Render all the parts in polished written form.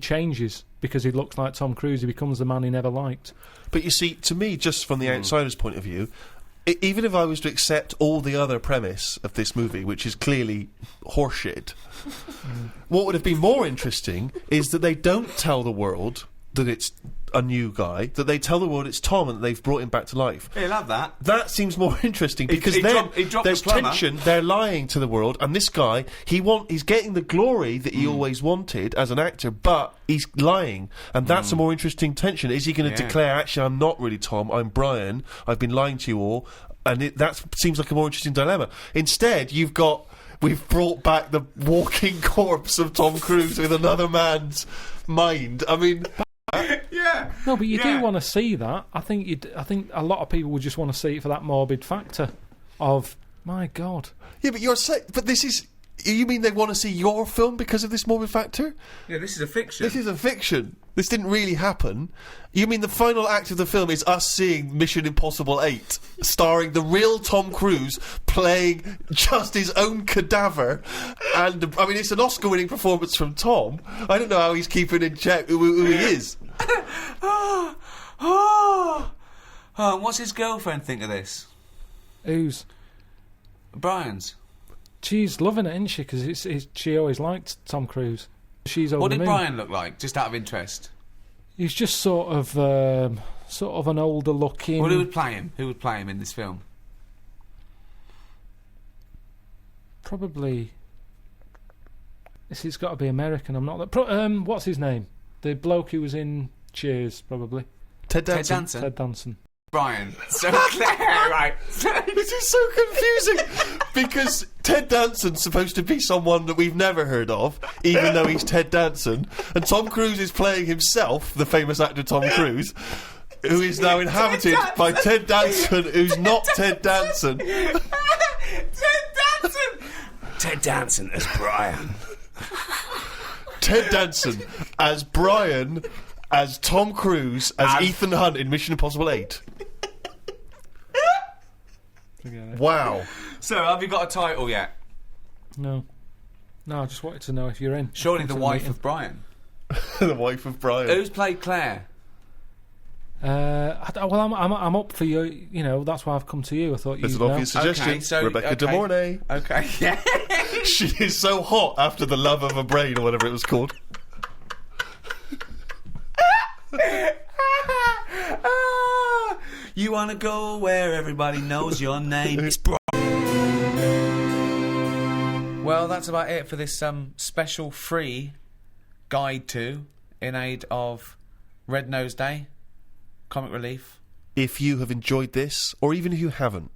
changes because he looks like Tom Cruise. He becomes the man he never liked. But you see, to me, just from the outsider's point of view, even if I was to accept all the other premise of this movie, which is clearly horseshit, what would have been more interesting is that they don't tell the world that it's a new guy, that they tell the world it's Tom and that they've brought him back to life. He'll have that. That seems more interesting because he then dropped there's the plumber. tension, they're lying to the world, and this guy, he's getting the glory that he always wanted as an actor, but he's lying, and that's a more interesting tension. Is he going to declare, actually, I'm not really Tom, I'm Brian, I've been lying to you all, and that seems like a more interesting dilemma. Instead, we've brought back the walking corpse of Tom Cruise with another man's mind. I mean... Yeah. No, but you do want to see that. I think a lot of people would just want to see it for that morbid factor of, my God. Yeah, but this is... You mean they want to see your film because of this morbid factor? Yeah, this is a fiction. This is a fiction. This didn't really happen. You mean the final act of the film is us seeing Mission Impossible 8, starring the real Tom Cruise playing just his own cadaver, and I mean it's an Oscar-winning performance from Tom. I don't know how he's keeping in check who he is. What's his girlfriend think of this? Who's? Brian's. She's loving it, isn't she? Because she always liked Tom Cruise. She's over What the did moon. Brian look like, just out of interest? He's just sort of an older looking... Well, who would play him? Who would play him in this film? Probably... It's got to be American. I'm not that... what's his name? The bloke who was in Cheers, probably. Ted Danson. Ted Danson. Brian. So clear, right. This is so confusing because Ted Danson's supposed to be someone that we've never heard of, even though he's Ted Danson, and Tom Cruise is playing himself, the famous actor Tom Cruise, who is now inhabited by Ted Danson, who's not Ted Danson. Ted Danson! Ted Danson as Brian. Ted Danson as Brian, as Tom Cruise, as Ethan Hunt in Mission Impossible 8. Wow. So, have you got a title yet? No, I just wanted to know if you're in. Surely the wife of Brian. The wife of Brian. Who's played Claire? I'm up for you. You know, that's why I've come to you. I thought There's you'd an know. obvious suggestion. Rebecca De Mornay. Okay. Yeah. She is so hot after The Love of a Brain or whatever it was called. You want to go where everybody knows your name. It's Brian. Well, that's about it for this special free guide to in aid of Red Nose Day, Comic Relief. If you have enjoyed this, or even if you haven't,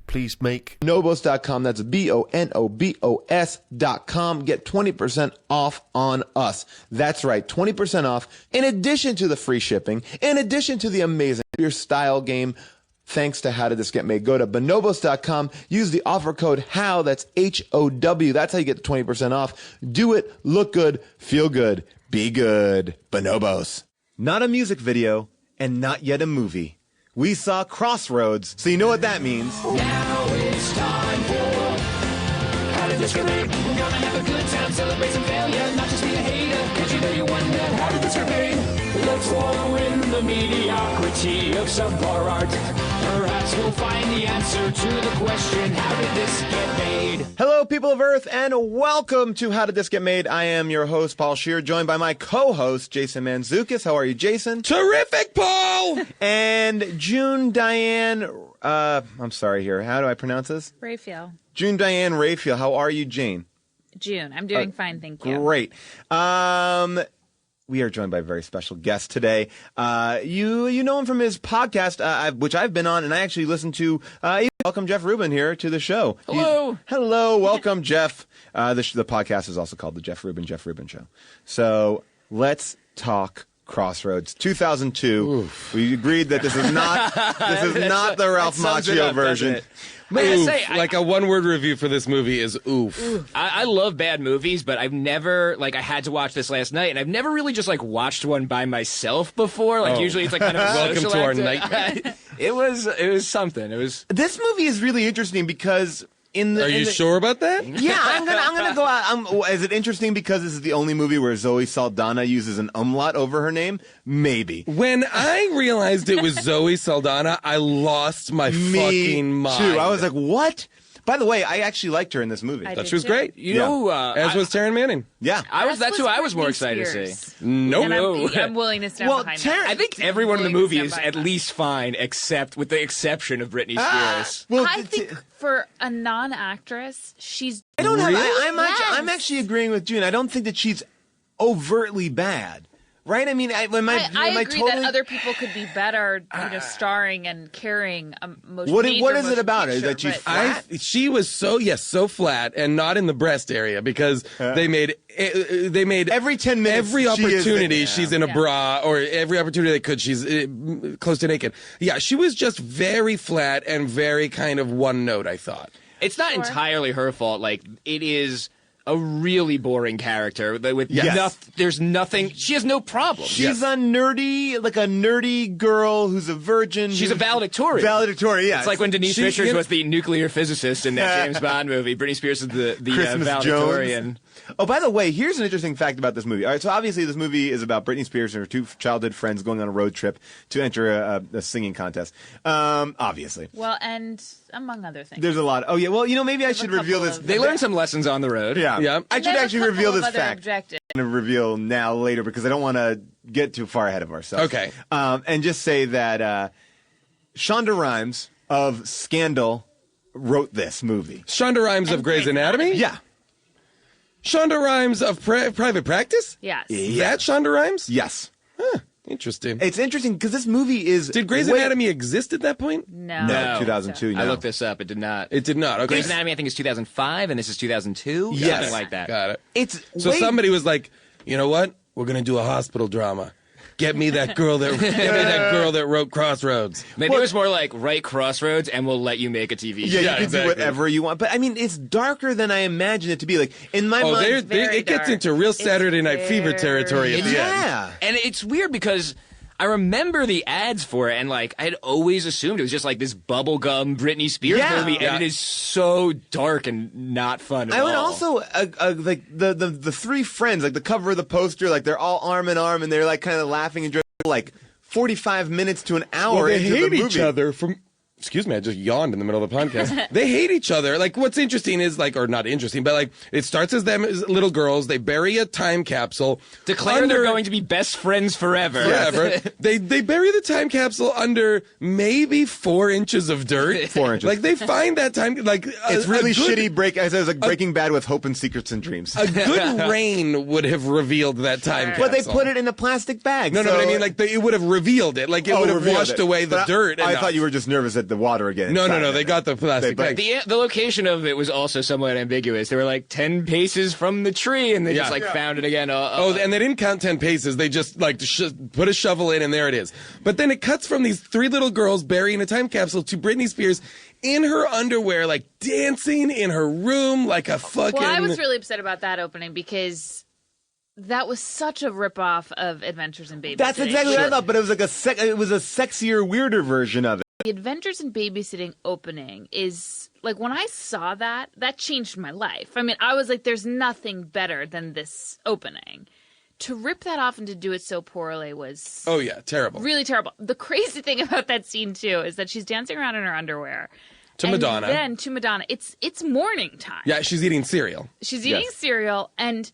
please make Bonobos.com. That's BONOBOS.com. Get 20% off on us. That's right, 20% off. In addition to the free shipping, in addition to the amazing your style game, thanks to How Did This Get Made. Go to Bonobos.com. Use the offer code HOW. That's HOW. That's how you get the 20% off. Do it. Look good. Feel good. Be good. Bonobos. Not a music video and not yet a movie. We saw Crossroads, so you know what that means. Now it's time for How Did This Get Made? We're gonna have a good time, celebrate some failure, not just be a hater, cause you know you wonder, how did this get made? Let's wallow in the mediocrity of subpar art. Perhaps we'll find the answer to the question, how did this get made? Hello, people of Earth, and welcome to How Did This Get Made? I am your host, Paul Scheer, joined by my co-host, Jason Mantzoukas. How are you, Jason? Terrific, Paul! And June Diane, I'm sorry here. How do I pronounce this? Raphael. June Diane Raphael. How are you, Jane? June. I'm doing fine, thank you. Great. We are joined by a very special guest today. You know him from his podcast, which I've been on, and I actually listened to. Welcome, Jeff Rubin, here to the show. Hello. Hello. Welcome, Jeff. The podcast is also called the Jeff Rubin Show. So let's talk Crossroads 2002. Oof. We agreed that this is not the Ralph Macchio version. Oof. Like a one-word review for this movie is oof. I love bad movies, but I've never, I had to watch this last night, and I've never really just, watched one by myself before. Usually it's, kind of a Welcome social to our activity. nightmare. It was something. It was... This movie is really interesting because Are you sure about that? Yeah, I'm gonna go out. Is it interesting because this is the only movie where Zoe Saldana uses an umlaut over her name? Maybe. When I realized it was Zoe Saldana, I lost my fucking mind. Too. I was like, what? By the way, I actually liked her in this movie. I thought she was great. You know, as was Taryn Manning. Yeah. That's who I was more excited to see. Nope. And I'm willing to stand behind that. I think everyone in the movie is at least fine, with the exception of Britney Spears. Well, I think for a non-actress, she's. I don't have. Really? I'm actually agreeing with June. I don't think that she's overtly bad. Right? I mean, I agree that other people could be better, starring and carrying a most. What is it about her that she's flat? She was so flat, and not in the breast area because they made every 10 minutes every opportunity she's in a bra, or every opportunity they could she's close to naked. Yeah, she was just very flat and very kind of one note. I thought it's not entirely her fault. Like it is. A really boring character with there's nothing. She has no problem. She's a nerdy girl who's a virgin. She's a valedictorian. Valedictorian, yeah. It's like when Denise Richards was the nuclear physicist in that James Bond movie. Britney Spears is the valedictorian. Jones. Oh, by the way, here's an interesting fact about this movie. All right, so obviously this movie is about Britney Spears and her two childhood friends going on a road trip to enter a singing contest. Obviously. Well, and among other things. There's a lot. Oh, yeah. Well, maybe I should reveal this. They learned some lessons on the road. Yeah. I should actually reveal this fact. Objectives. I'm going to reveal now later because I don't want to get too far ahead of ourselves. Okay. And just say that Shonda Rhimes of Scandal wrote this movie. Shonda Rhimes of Grey's Anatomy? Yeah. Shonda Rhimes of Private Practice? Yes. That Shonda Rhimes? Yes. Huh. Interesting. It's interesting because this movie is... Did Grey's Anatomy exist at that point? No. 2002. No. I looked this up. It did not. It did not. Okay. Grey's Anatomy, I think, is 2005, and this is 2002. Yes. Something like that. Got it. Somebody was like, you know what? We're going to do a hospital drama. Get me that girl that wrote Crossroads. Maybe it was more like write Crossroads and we'll let you make a TV show. Yeah, you can do whatever you want. But I mean, it's darker than I imagined it to be. Like in my mind, it gets into real Saturday Night Fever territory at the end. Yeah, and it's weird because I remember the ads for it, and like I'd always assumed it was just like this bubblegum Britney Spears movie, and it is so dark and not fun at all. I would also like the three friends, like the cover of the poster, like they're all arm in arm, and they're like kind of laughing and like 45 minutes to an hour. Well, they into hate the movie. each other from. Excuse me, I just yawned in the middle of the podcast. They hate each other. Like, what's interesting is, like, or not interesting, but, like, it starts as them as little girls. They bury a time capsule. Declare they're going to be best friends forever. They bury the time capsule under maybe 4 inches of dirt. 4 inches. Like, they find that time, like... It's really shitty I said it was like Breaking Bad with Hope and Secrets and Dreams. A good rain would have revealed that time capsule. But they put it in a plastic bag. No, but I mean, like, it would have revealed it. Like, it would have washed away the dirt. I thought you were just nervous that the water again. No. They got the plastic bag. The location of it was also somewhat ambiguous. They were like 10 paces from the tree, and they just found it again. And they didn't count 10 paces. They just like put a shovel in, and there it is. But then it cuts from these 3 little girls burying a time capsule to Britney Spears in her underwear, like dancing in her room, like a fucking. Well, I was really upset about that opening because. That was such a ripoff of Adventures in Babysitting. That's exactly what I thought, but it was like it was a sexier, weirder version of it. The Adventures in Babysitting opening is, like, when I saw that changed my life. I mean, I was like, there's nothing better than this opening. To rip that off and to do it so poorly was... Oh, yeah, terrible. Really terrible. The crazy thing about that scene, too, is that she's dancing around in her underwear. To Madonna. Then, to Madonna. It's morning time. Yeah, she's eating cereal. She's eating cereal, and...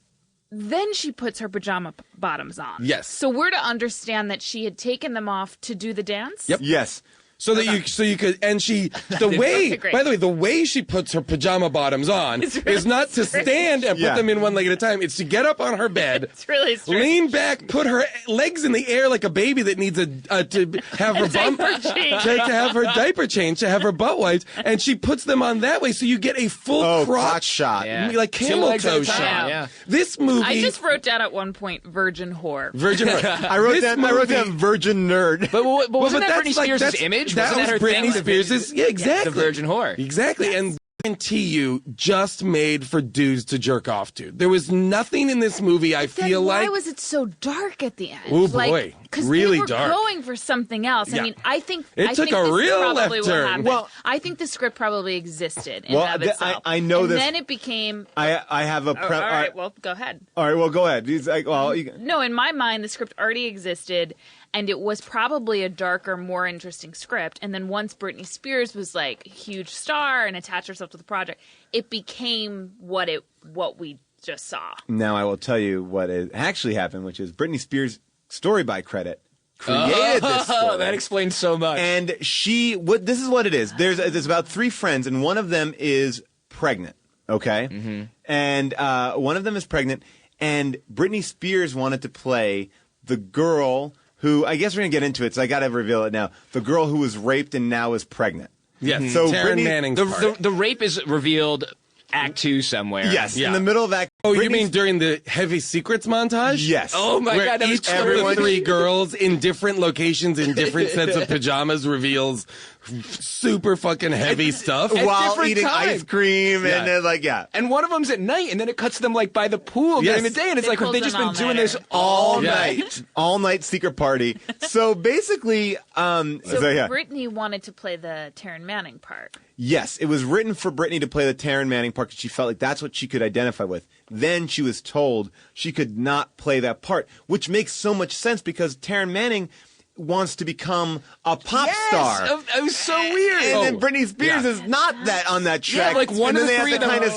Then she puts her pajama bottoms on. Yes. So we're to understand that she had taken them off to do the dance? Yep. Yes. So that you could, and the way, by the way, the way she puts her pajama bottoms on is not to stand and put them in one leg at a time. It's to get up on her bed, it's really strange. Lean back, put her legs in the air like a baby that needs to have her bump, to have her diaper changed, to have her butt wiped, and she puts them on that way, so you get a full crotch shot, like camel toe shot. Yeah. This movie, I just wrote down at one point virgin whore. Virgin whore. I wrote down virgin nerd. But wasn't that Britney Spears' image? That was her Britney thing? Spears', yeah, exactly. The virgin whore. Exactly, and guarantee you just made for dudes to jerk off to. There was nothing in this movie I feel why like. Why was it so dark at the end? Oh boy, because really they were dark. going for something else. Yeah. I mean, I think It took think a this is real probably left what turn. happened. Well, I think the script probably existed in Well, and of itself. I know and this. then it became. I have a. All right, well, go ahead. All right, well, go ahead. He's like, well, No, in my mind, the script already existed, and it was probably a darker, more interesting script. And then once Britney Spears was like a huge star and attached herself to the project, it became what we just saw. Now I will tell you what actually happened, which is Britney Spears' story by credit created this story. That explains so much. And this is what it is. There's about 3 friends, and one of them is pregnant. Okay, and one of them is pregnant, and Britney Spears wanted to play the girl who, I guess we're gonna get into it, so I gotta reveal it now. The girl who was raped and now is pregnant. Yes, So Taryn Britney- Manning's part. The rape is revealed Act 2 somewhere. Yes, Yeah. in the middle of that. Oh, you mean during the Heavy Secrets montage? Yes. Oh my Where God, that was each of everyone. the 3 girls in different locations in different sets of pajamas reveals super fucking heavy stuff. while different eating time. ice cream Yeah. and yeah. And one of them's at night, and then it cuts to them like by the pool Yes. during the day, and it's They like, have pulled they just an been doing this all-nighter. all Yeah. night? All night secret party. So basically, So yeah. Britney wanted to play the Taryn Manning part. Yes, it was written for Britney to play the Taryn Manning part because she felt like that's what she could identify with. Then she was told she could not play that part, which makes so much sense because Taryn Manning wants to become a pop star. It was so weird. And then Britney Spears yeah. is not that on that Yeah, track. like one and of then the they three have to of kind them-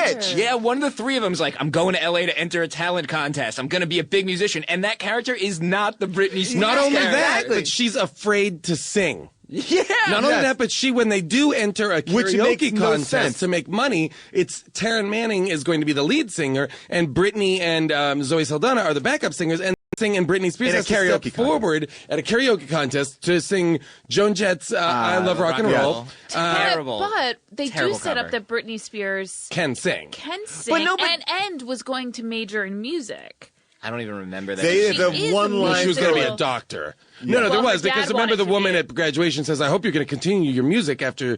of switch. Yeah, one of the 3 of them's like, I'm going to LA to enter a talent contest. I'm going to be a big musician. And that character is not the Britney Spears Not only character. that, but she's afraid to sing. Yeah. Not only Yes. that, but when they do enter a Which makes karaoke no contest sense. to make money, it's Taryn Manning is going to be the lead singer, and Britney and Zoe Saldana are the backup singers, and sing, and Britney Spears In a has to karaoke step contest. forward at a karaoke contest to sing Joan Jett's "I Love Rock and Rock and Roll." Roll. Terrible. But they Terrible do set up cover. that Britney Spears Can sing. can sing no, but- and was going to major in music. I don't even remember that. They, She the is one a Well, line. she was going to be a musical. doctor. No, there Well, was her dad because remember wanted the to woman be. at graduation says, "I hope you're going to continue your music after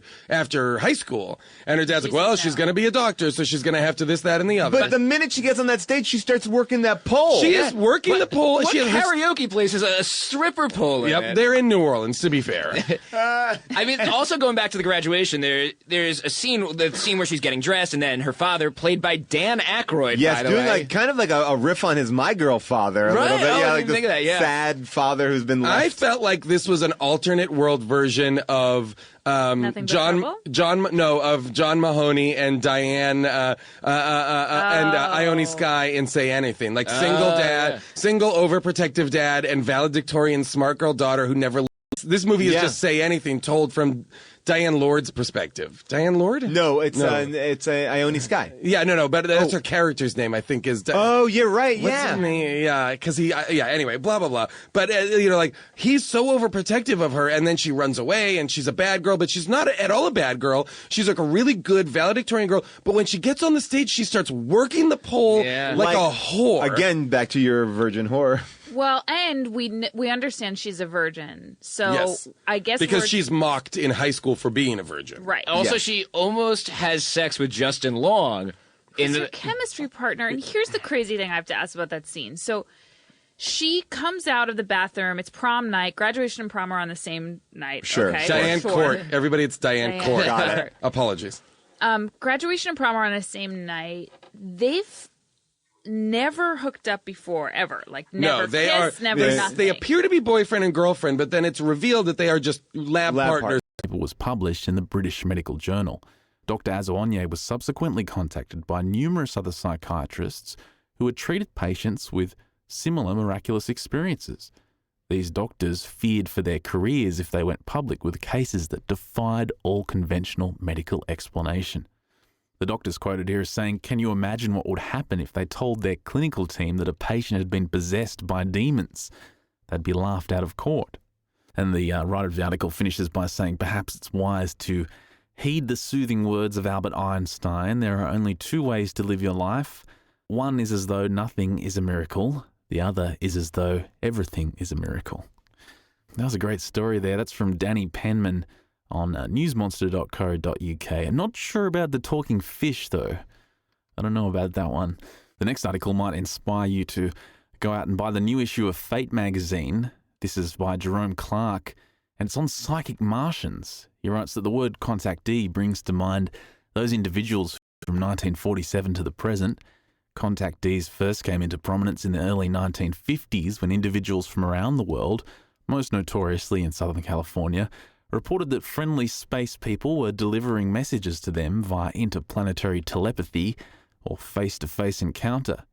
high school." And her dad's like, She "Well, said she's no. going to be a doctor, so she's going to have to this, that, and the other." But the minute she gets on that stage, she starts working that pole. she is working the pole. What She has her- karaoke place is a stripper pole in Yep, it? they're in New Orleans. To be fair, I mean, also going back to the graduation, there's a scene, the scene where she's getting dressed, and then her father, played by Dan Aykroyd, Yes, by the doing way. like kind of like a riff on his My Girl father a Right? little bit. Oh, I Yeah, didn't like think of that, yeah. sad father who's been left. I felt like this was an alternate world version of Nothing But Trouble? of John Mahoney and Diane and Ione Skye in Say Anything, like single dad, yeah. single overprotective dad, and valedictorian smart girl daughter who never. This movie is Yeah. just Say Anything told from Diane Lord's perspective. Diane Lord? No, it's Ione Skye. Yeah, no, but that's her character's name. I think is. Oh, you're right. What's Yeah. his name? Yeah, because anyway, blah, blah, blah. But, like, he's so overprotective of her, and then she runs away, and she's a bad girl, but she's not at all a bad girl. She's like a really good valedictorian girl, but when she gets on the stage, she starts working the pole Yeah. like a whore. Again, back to your virgin horror. Well, and we understand she's a virgin, so Yes. I guess Because we're- she's mocked in high school for being a virgin. right. Also, Yeah. she almost has sex with Justin Long. Who's her chemistry partner. And here's the crazy thing I have to ask about that scene. So she comes out of the bathroom. It's prom night. Graduation and prom are on the same night. Sure. Okay? Diane Sure. Court. Everybody, it's Diane Diane Court. Got it. Apologies. Graduation and prom are on the same night. They've never hooked up before, ever. Like, never No, they kissed, are. never nothing. They appear to be boyfriend and girlfriend, but then it's revealed that they are just lab partners. Was published in the British Medical Journal. Dr. Azoanye was subsequently contacted by numerous other psychiatrists who had treated patients with similar miraculous experiences. These doctors feared for their careers if they went public with cases that defied all conventional medical explanation. The doctors quoted here as saying, "Can you imagine what would happen if they told their clinical team that a patient had been possessed by demons? They'd be laughed out of court." And the writer of the article finishes by saying, "Perhaps it's wise to heed the soothing words of Albert Einstein. There are only 2 ways to live your life. One is as though nothing is a miracle. The other is as though everything is a miracle." That was a great story there. That's from Danny Penman on newsmonster.co.uk. I'm not sure about the talking fish, though. I don't know about that one. The next article might inspire you to go out and buy the new issue of Fate magazine. This is by Jerome Clark, and it's on psychic Martians. He writes that the word contactee brings to mind those individuals from 1947 to the present. Contactees first came into prominence in the early 1950s when individuals from around the world, most notoriously in Southern California, reported that friendly space people were delivering messages to them via interplanetary telepathy or face-to-face encounter.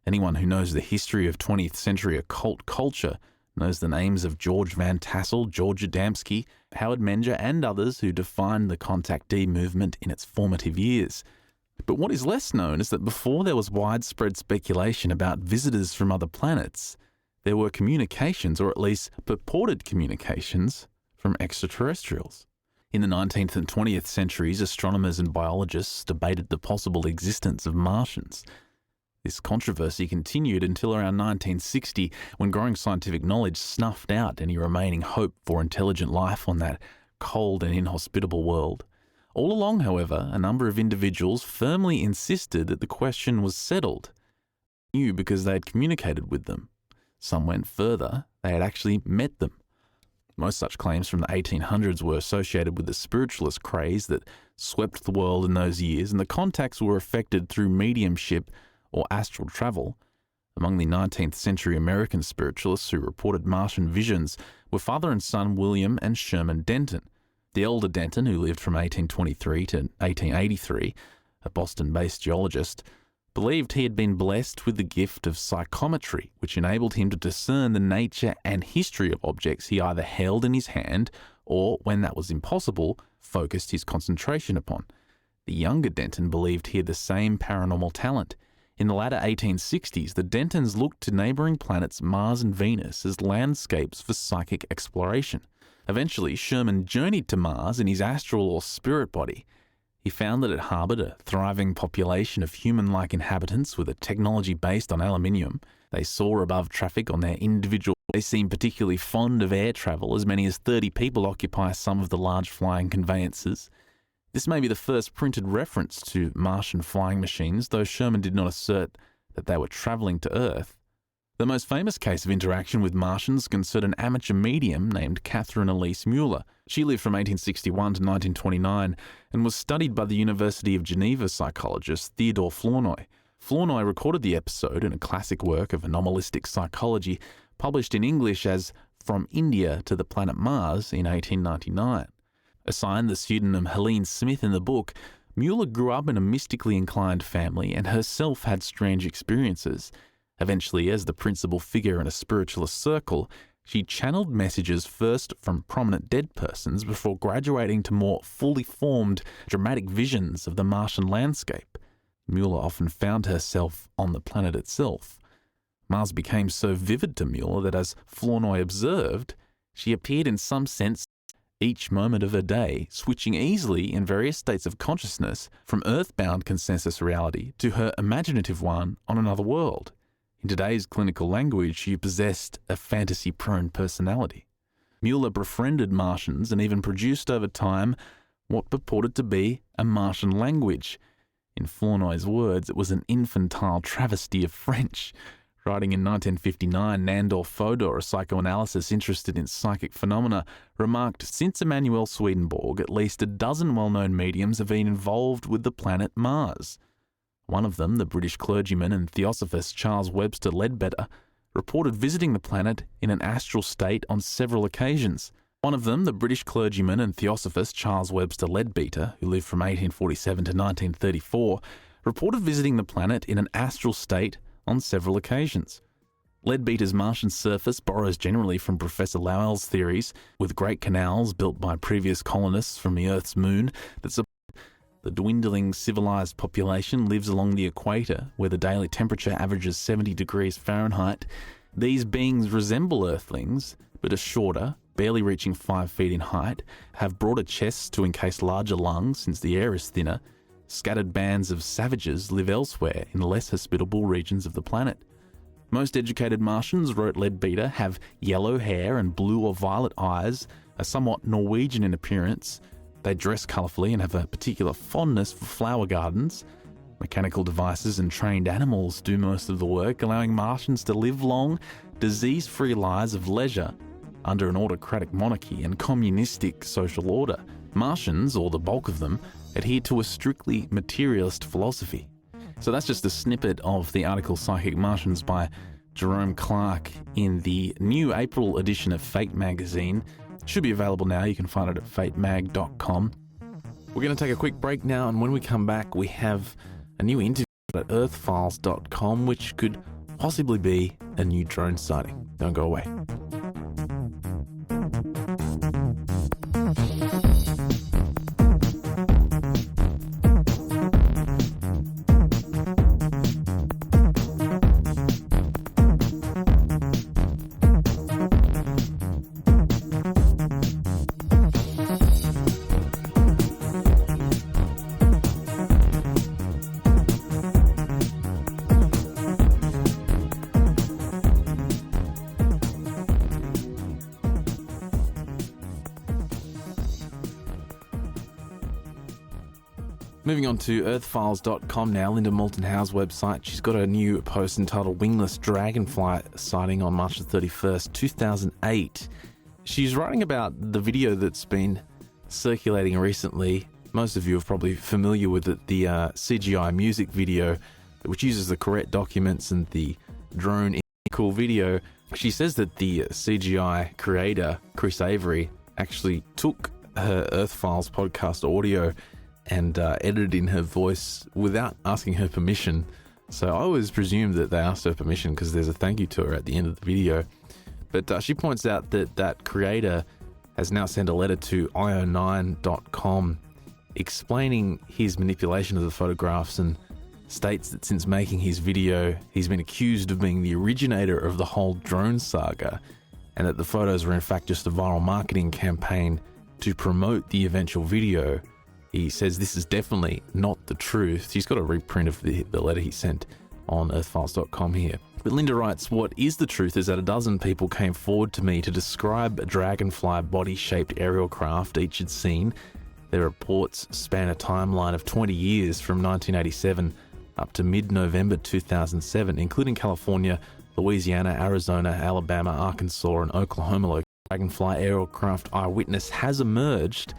Anyone who knows the history of 20th century occult culture knows the names of George Van Tassel, George Adamski, Howard Menger, and others who defined the contactee movement in its formative years. But what is less known is that before there was widespread speculation about visitors from other planets, there were communications, or at least purported communications, from extraterrestrials. In the 19th and 20th centuries, astronomers and biologists debated the possible existence of Martians. This controversy continued until around 1960, when growing scientific knowledge snuffed out any remaining hope for intelligent life on that cold and inhospitable world. All along, however, a number of individuals firmly insisted that the question was settled. They knew because they had communicated with them. Some went further, they had actually met them. Most such claims from the 1800s were associated with the spiritualist craze that swept the world in those years, and the contacts were effected through mediumship or astral travel. Among the 19th century American spiritualists who reported Martian visions were father and son William and Sherman Denton. The elder Denton, who lived from 1823 to 1883, a Boston-based geologist, believed he had been blessed with the gift of psychometry, which enabled him to discern the nature and history of objects he either held in his hand or, when that was impossible, focused his concentration upon. The younger Denton believed he had the same paranormal talent. In the latter 1860s, the Dentons looked to neighbouring planets Mars and Venus as landscapes for psychic exploration. Eventually, Sherman journeyed to Mars in his astral or spirit body. He found that it harboured a thriving population of human-like inhabitants with a technology based on aluminium. They soar above traffic on their individual. They seem particularly fond of air travel. As many as 30 people occupy some of the large flying conveyances. This may be the first printed reference to Martian flying machines, though Sherman did not assert that they were travelling to Earth. The most famous case of interaction with Martians concerned an amateur medium named Catherine Elise Mueller. She lived from 1861 to 1929 and was studied by the University of Geneva psychologist Theodore Flournoy. Flournoy recorded the episode in a classic work of anomalistic psychology published in English as From India to the Planet Mars in 1899. Assigned the pseudonym Helene Smith in the book, Mueller grew up in a mystically inclined family and herself had strange experiences. Eventually, as the principal figure in a spiritualist circle, she channeled messages first from prominent dead persons before graduating to more fully formed, dramatic visions of the Martian landscape. Mueller often found herself on the planet itself. Mars became so vivid to Mueller that, as Flournoy observed, she appeared in some sense each moment of her day, switching easily in various states of consciousness from earthbound consensus reality to her imaginative one on another world. In today's clinical language, she possessed a fantasy-prone personality. Mueller befriended Martians and even produced over time what purported to be a Martian language. In Flournoy's words, it was an infantile travesty of French. Writing in 1959, Nandor Fodor, a psychoanalyst interested in psychic phenomena, remarked, since Emanuel Swedenborg, at least a dozen well-known mediums have been involved with the planet Mars. One of them, the British clergyman and theosophist Charles Webster Leadbetter, reported visiting the planet in an astral state on several occasions. One of them, the British clergyman and theosophist Charles Webster Leadbetter, who lived from 1847 to 1934, reported visiting the planet in an astral state on several occasions. Leadbeater's Martian surface borrows generally from Professor Lowell's theories, with great canals built by previous colonists from the Earth's moon that support the dwindling civilized population lives along the equator, where the daily temperature averages 70 degrees Fahrenheit. These beings resemble Earthlings, but are shorter, barely reaching 5 feet in height, have broader chests to encase larger lungs since the air is thinner. Scattered bands of savages live elsewhere in less hospitable regions of the planet. Most educated Martians, wrote Leadbeater, have yellow hair and blue or violet eyes, are somewhat Norwegian in appearance. They dress colourfully and have a particular fondness for flower gardens. Mechanical devices and trained animals do most of the work, allowing Martians to live long, disease-free lives of leisure under an autocratic monarchy and communistic social order. Martians, or the bulk of them, adhere to a strictly materialist philosophy. So that's just a snippet of the article Psychic Martians by Jerome Clark in the new April edition of Fate magazine. It should be available now. You can find it at fatemag.com. We're going to take a quick break now, and when we come back, we have a new interview at earthfiles.com, which could possibly be a new drone sighting. Don't go away. Moving on to earthfiles.com now, Linda Moulton Howe's website. She's got a new post entitled Wingless Dragonfly sighting on March the 31st, 2008. She's writing about the video that's been circulating recently. Most of you are probably familiar with it, the CGI music video, which uses the correct documents and the drone in a cool video. She says that the CGI creator, Chris Avery, actually took her Earth Files podcast audio and edited in her voice without asking her permission. So I always presumed that they asked her permission because there's a thank you to her at the end of the video. But she points out that that creator has now sent a letter to io9.com explaining his manipulation of the photographs, and states that since making his video, he's been accused of being the originator of the whole drone saga, and that the photos were in fact just a viral marketing campaign to promote the eventual video. He says this is definitely not the truth. He's got a reprint of the letter he sent on earthfiles.com here. But Linda writes, what is the truth is that a dozen people came forward to me to describe a dragonfly body-shaped aerial craft each had seen. Their reports span a timeline of 20 years from 1987 up to mid-November 2007, including California, Louisiana, Arizona, Alabama, Arkansas, and Oklahoma. Dragonfly aerial craft eyewitness has emerged.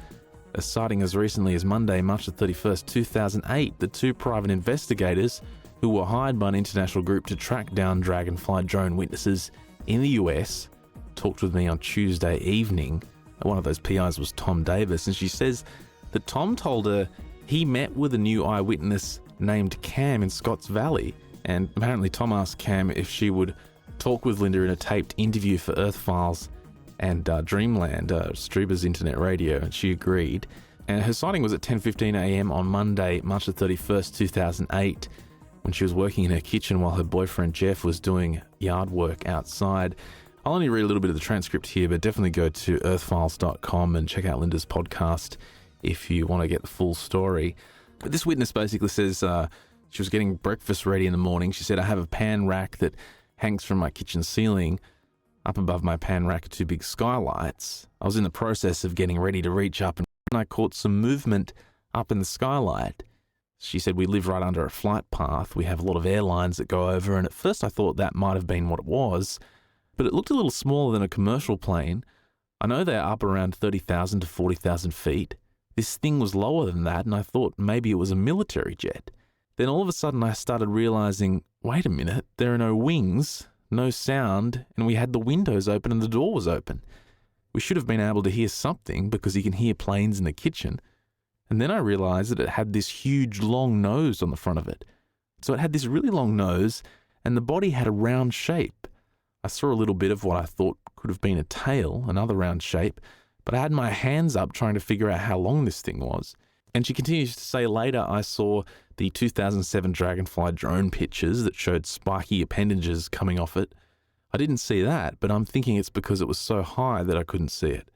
A sighting as recently as Monday, March the 31st, 2008, the two private investigators who were hired by an international group to track down dragonfly drone witnesses in the US talked with me on Tuesday evening. One of those PIs was Tom Davis, and she says that Tom told her he met with a new eyewitness named Cam in Scotts Valley, and apparently Tom asked Cam if she would talk with Linda in a taped interview for Earth Files and Dreamland, Struber's internet radio, and she agreed. And her sighting was at 10:15 a.m. on Monday, March the 31st, 2008, when she was working in her kitchen while her boyfriend Jeff was doing yard work outside. I'll only read a little bit of the transcript here, but definitely go to earthfiles.com and check out Linda's podcast if you want to get the full story. But this witness basically says she was getting breakfast ready in the morning. She said, I have a pan rack that hangs from my kitchen ceiling. Up above my pan rack are two big skylights. I was in the process of getting ready to reach up and I caught some movement up in the skylight. She said, we live right under a flight path. We have a lot of airlines that go over, and at first I thought that might have been what it was, but it looked a little smaller than a commercial plane. I know they're up around 30,000 to 40,000 feet. This thing was lower than that, and I thought maybe it was a military jet. Then all of a sudden I started realizing, wait a minute, there are no wings, no sound, and we had the windows open and the door was open. We should have been able to hear something because you can hear planes in the kitchen. And then I realized that it had this huge long nose on the front of it. So it had this really long nose and the body had a round shape. I saw a little bit of what I thought could have been a tail, another round shape, but I had my hands up trying to figure out how long this thing was. And she continues to say, later I saw the 2007 Dragonfly drone pictures that showed spiky appendages coming off it. I didn't see that, but I'm thinking it's because it was so high that I couldn't see it.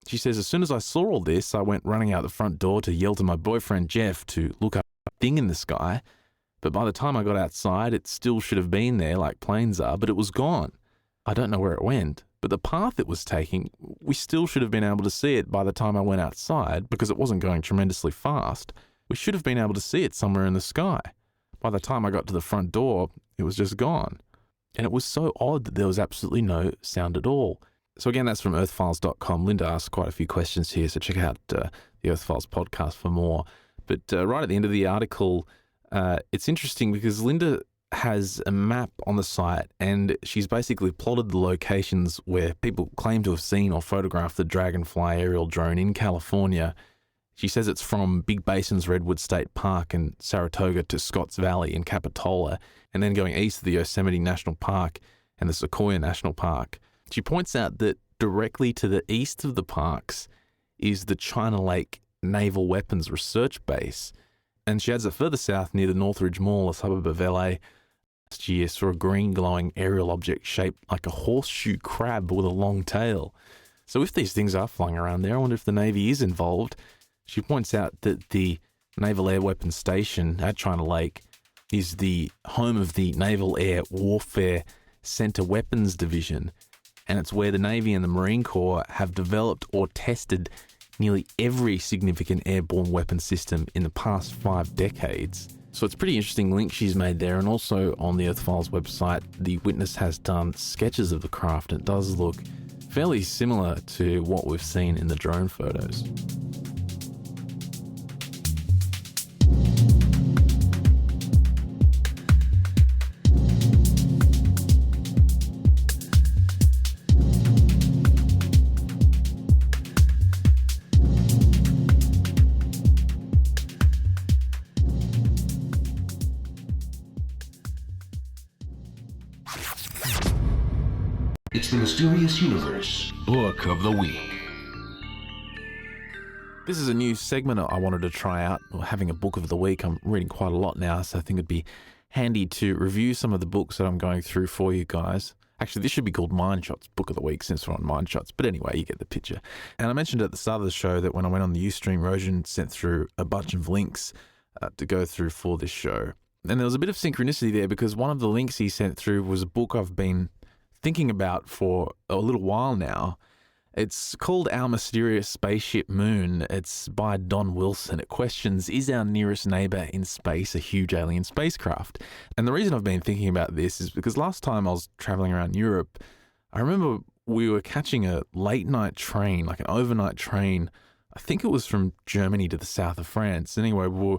She says, as soon as I saw all this, I went running out the front door to yell to my boyfriend Jeff to look up a thing in the sky. But by the time I got outside, it still should have been there like planes are, but it was gone. I don't know where it went. But the path it was taking, we still should have been able to see it by the time I went outside because it wasn't going tremendously fast. We should have been able to see it somewhere in the sky. By the time I got to the front door, it was just gone. And it was so odd that there was absolutely no sound at all. So again, that's from earthfiles.com. Linda asked quite a few questions here, so check out the Earthfiles podcast for more. But right at the end of the article, it's interesting because Linda has a map on the site and she's basically plotted the locations where people claim to have seen or photographed the Dragonfly aerial drone in California. She says it's from Big Basin's Redwood State Park in Saratoga to Scotts Valley in Capitola, and then going east to the Yosemite National Park and the Sequoia National Park. She points out that directly to the east of the parks is the China Lake Naval Weapons Research Base, and she adds that further south near the Northridge Mall, a suburb of LA, last year saw a green glowing aerial object shaped like a horseshoe crab with a long tail. So if these things are flying around there, I wonder if the Navy is involved. She points out that the Naval Air Weapons Station at China Lake is the home of the Naval Air Warfare Center Weapons Division, and it's where the Navy and the Marine Corps have developed or tested nearly every significant airborne weapon system in the past 5 decades. So it's a pretty interesting link she's made there, and also on the Earthfiles website, the witness has done sketches of the craft, and it does look fairly similar to what we've seen in the drone photos. It's the Mysterious Universe Book of the Week. This is a new segment I wanted to try out, having a book of the week. I'm reading quite a lot now, so I think it'd be handy to review some of the books that I'm going through for you guys. Actually, this should be called Mind Shots Book of the Week since we're on Mind Shots, but anyway, you get the picture. And I mentioned at the start of the show that when I went on the Ustream, Rojan sent through a bunch of links to go through for this show. And there was a bit of synchronicity there because one of the links he sent through was a book I've been thinking about for a little while now. It's called Our Mysterious Spaceship Moon. It's by Don Wilson. It questions, is our nearest neighbour in space a huge alien spacecraft? And the reason I've been thinking about this is because last time I was travelling around Europe, I remember we were catching a late night train, like an overnight train. I think it was from Germany to the south of France. Anyway, we were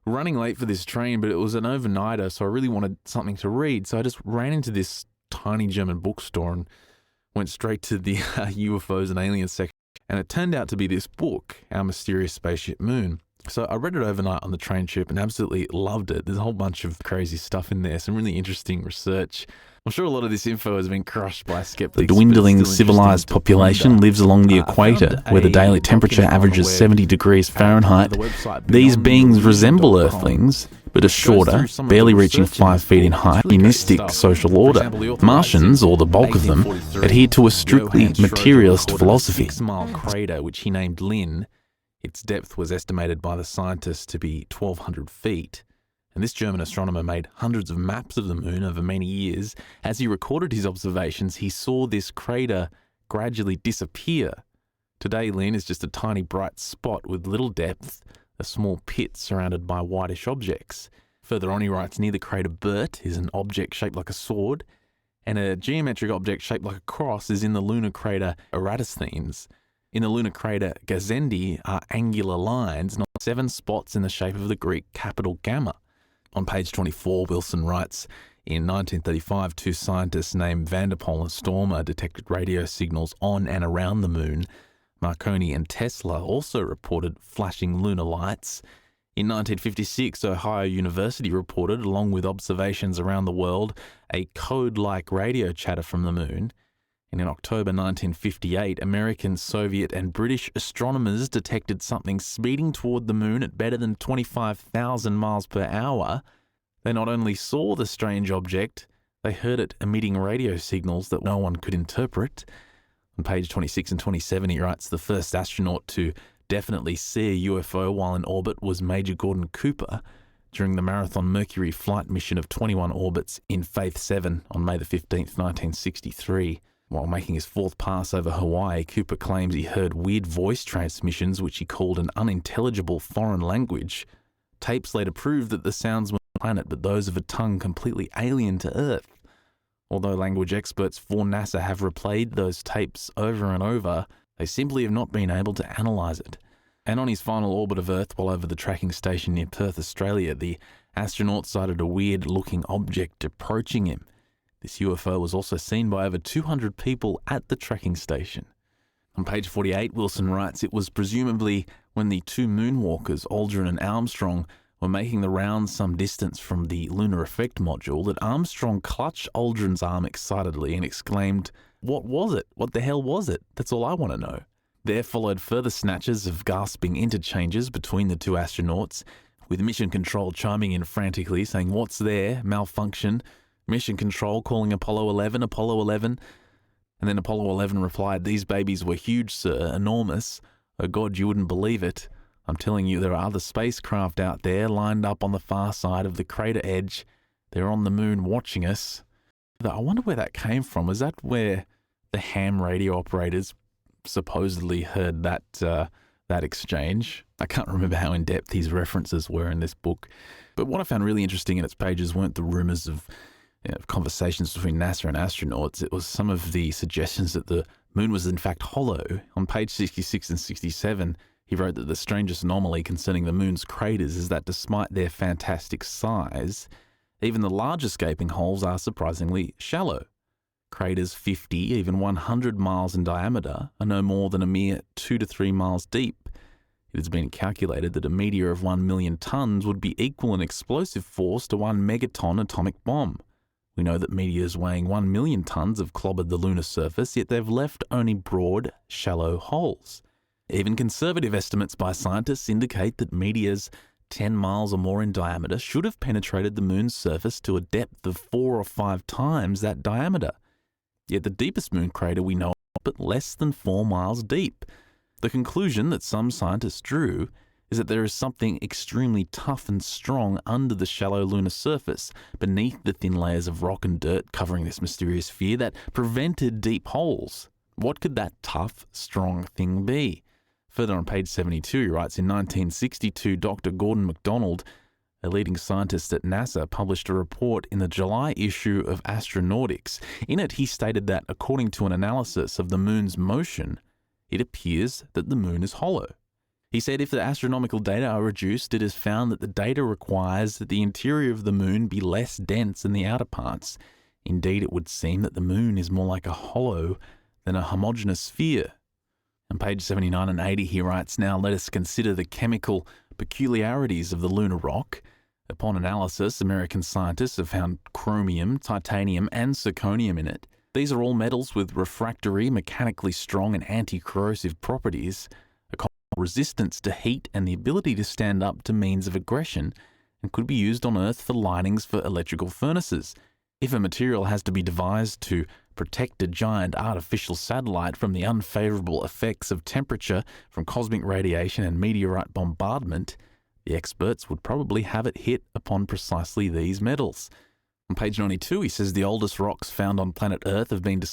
running late for this train, but it was an overnighter, so I really wanted something to read. So I just ran into this tiny German bookstore and went straight to the UFOs and aliens section, and it turned out to be this book, Our Mysterious Spaceship Moon. So I read it overnight on the train trip and absolutely loved it. There's a whole bunch of crazy stuff in there, some really interesting research. I'm sure a lot of this info has been crushed by skeptics. The dwindling civilized population lives along the equator, where the daily temperature averages 70 degrees Fahrenheit. These beings resemble Earthlings, but are shorter, barely reaching 5 feet in height, communistic social order. Martians, or the bulk of them, adhere to a strictly materialist philosophy. 6-mile crater, which he named Lynn. Its depth was estimated by the scientists to be 1,200 feet. And this German astronomer made hundreds of maps of the moon over many years. As he recorded his observations, he saw this crater gradually disappear. Today, Lynn is just a tiny bright spot with little depth, a small pit surrounded by whitish objects. Further on, he writes, near the crater Bert is an object shaped like a sword, and a geometric object shaped like a cross is in the lunar crater Eratosthenes. In the lunar crater Gazendi are angular lines, not 7 spots in the shape of the Greek capital Gamma. On page 24, Wilson writes, in 1935, 2 scientists named Vanderpoel and Stormer detected radio signals on and around the moon. Marconi and Tesla also reported flashing lunar lights. In 1956, Ohio University reported, along with observations around the world, a code-like radio chatter from the moon. And in October 1958, American, Soviet and British astronomers detected something speeding toward the moon at better than 25,000 miles per hour. They not only saw the strange object, they heard it emitting radio signals that no one could interpret. On page 26 and 27, he writes, the first astronaut to definitely see a UFO while in orbit was Major Gordon Cooper during the Marathon Mercury flight mission of 21 orbits in Faith 7 on May the 15th, 1963. While making his fourth pass over Hawaii, Cooper claims he heard weird voice transmissions which he called an unintelligible foreign language. Tapes later proved that the sounds were on the planet, but those of a tongue completely alien to Earth. Although language experts for NASA have replayed those tapes over and over, they simply have not been able to analyse it. And on his final orbit of Earth while over the tracking station near Perth, Australia, the astronaut sighted a weird-looking object approaching him. This UFO was also seen by over 200 people at the tracking station. On page 48, Wilson writes, it was presumably when the two moonwalkers, Aldrin and Armstrong, were making the rounds some distance from the lunar effect module that Armstrong clutched Aldrin's arm excitedly and exclaimed, "What was it? What the hell was it? That's all I want to know." There followed further snatches of gasping interchanges between the two astronauts, with Mission Control chiming in frantically, saying, "What's there? Malfunction." Mission Control calling Apollo 11, Apollo 11. And then Apollo 11 replied, "These babies were huge, sir, enormous. Oh God, you wouldn't believe it. I'm telling you, there are other spacecraft out there lined up on the far side of the crater edge. They're on the moon watching us." I wonder where that came from. Was that where the ham radio operators supposedly heard that exchange? I can't remember how in-depth these references were in this book. But what I found really interesting in its pages weren't the rumours of conversations between NASA and astronauts. It was some of the suggestions that the moon was in fact hollow. On page 66 and 67, he wrote that the strangest anomaly concerning the moon's craters is that despite their fantastic size, even the largest gaping holes are surprisingly shallow. Craters 50, even 100 miles in diameter are no more than a mere 2 to 3 miles deep. It has been calculated that a meteor of 1 million tons would be equal in explosive force to 1 megaton atomic bomb. We know that meteors weighing 1 million tons have clobbered the lunar surface, yet they've left only broad, shallow holes. Even conservative estimates by scientists indicate that meteors 10 miles or more in diameter should have penetrated the moon's surface to a depth of 4 or 5 times that diameter. Yet the deepest moon crater we know of is but less than 4 miles deep. The conclusion that some scientists drew is that there is something extremely tough and strong under the shallow lunar surface, beneath the thin layers of rock and dirt covering this mysterious sphere that prevented deep holes. What could that tough, strong thing be? Further on page 72, he writes, in 1962, Dr. Gordon MacDonald, a leading scientist at NASA, published a report in the July issue of Astronautics. In it, he stated that, according to an analysis of the moon's motion, it appears that the moon is hollow. He said if the astronomical data are reduced, it is found that the data requires that the interior of the moon be less dense than the outer parts. Indeed, it would seem that the moon is more like a hollow than a homogeneous sphere. On page 79 and 80, he writes, now let us consider the chemical peculiarities of the lunar rock. Upon analysis, American scientists have found chromium, titanium, and zirconium in it. These are all metals with refractory, mechanically strong, and anti-corrosive properties, a resistance to heat, and the ability to stand up to means of aggression, and could be used on Earth for linings for electrical furnaces. If a material has to be devised to protect a giant artificial satellite from the unfavourable effects of temperature from cosmic radiation and meteorite bombardment, the experts would probably have it hit upon precisely these metals. On page 92, he says the oldest rocks found on planet Earth have been